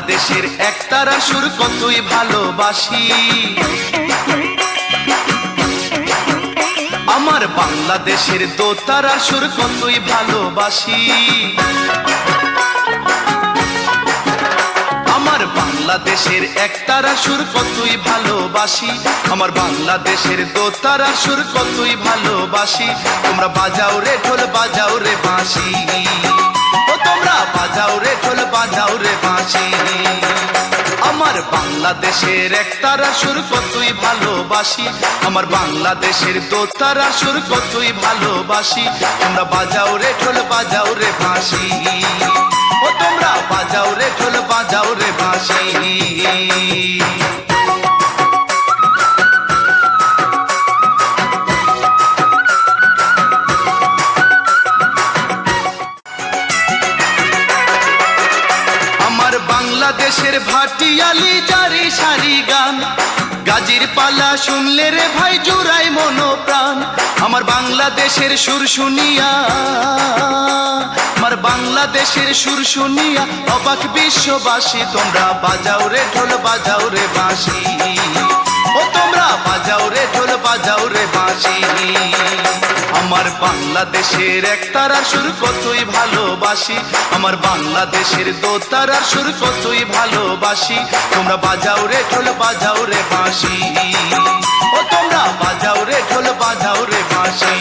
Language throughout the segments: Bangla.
বাংলাদেশের একতারা সুর কতই ভালোবাসি, আমার বাংলাদেশের দোতারা সুর কতই ভালোবাসি, আমার বাংলাদেশের একতারা সুর কতই ভালোবাসি, আমার বাংলাদেশের দোতারা সুর কতই ভালোবাসি। তোমরা বাজাও রে ঢোল বাজাও রে বাঁশি, ও তোমরা বাজাও রে ঢোল বাজাও রে বাঁশি। আমার বাংলাদেশের একতারা সুর কতই ভালোবাসি, আমার বাংলাদেশের দোতারা সুর কতই ভালোবাসি। তোমরা বাজাও রে ঢোল বাজাও রে বাঁশি, ও তোমরা বাজাও রে ঢোল বাজাও রে বাঁশি। আমার বাংলাদেশের ভাটিয়ালি জারি সারি গান, গাজির পালা শুনলে রে ভাই জুড়াই মনোপ্রাণ। আমার বাংলাদেশের সুর শুনিয়া, আমার বাংলাদেশের সুর শুনিয়া অবাক বিশ্ববাসী। তোমরা বাজাও রে ঢোল বাজাও রে বাঁশি, ও তোমরা বাজাও রে ঢোল বাজাও রে বাঁশি। আমার বাংলাদেশের একতারা সুর কতই ভালোবাসি, আমার বাংলাদেশের দোতারা সুর কতই ভালোবাসি। তোমরা বাজাও রে ঢোল বাজাও রে বাঁশি, ও তোমরা বাজাও রে ঢোল বাজাও রে বাঁশি।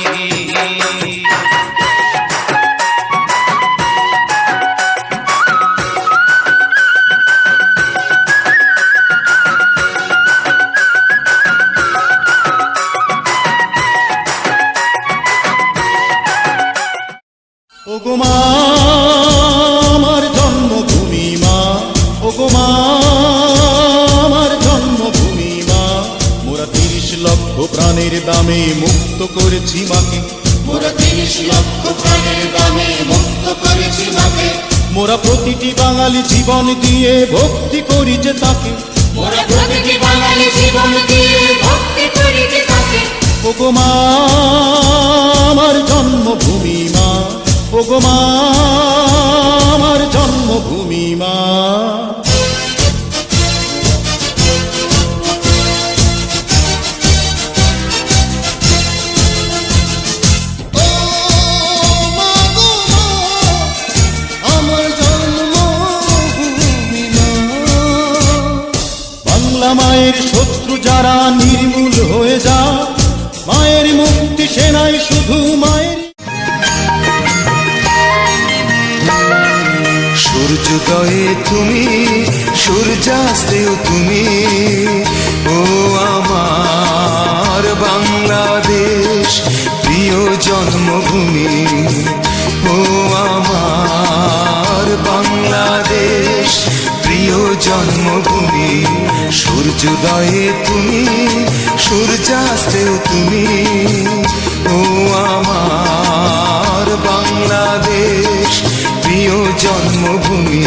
ওগো মা আমার জন্মভূমি মা, ওগো মা আমার জন্মভূমি মা। মোরা ৩০ লক্ষ প্রাণের দামে মুক্ত করেছি মাকে, মোরা ৩০ লক্ষ প্রাণের দামে মুক্ত করেছি মাকে। মোরা প্রতিটি বাঙালি জীবন দিয়ে ভক্তি করি যে তাকে, মোরা প্রতিটি বাঙালি জীবন দিয়ে ভক্তি করি যে তাকে। ওগো মা আমার জন্মভূমি মা, ওগো মা আমার জন্মভূমি মা। বাংলা মায়ের শত্রু যারা নির্মূল হয়ে যা, মায়ের মুক্তি সেনাই শুধু মায়ের। সূর্যোদয়ে তুমি সূর্যাস্তেও তুমি, ও আমার বাংলাদেশ প্রিয় জন্মভূমি, ও আমার বাংলাদেশ প্রিয় জন্মভূমি। সূর্যোদয়ে তুমি সূর্যাস্তেও তুমি, ও আমার বাংলাদেশ প্রিয় জন্মভূমি।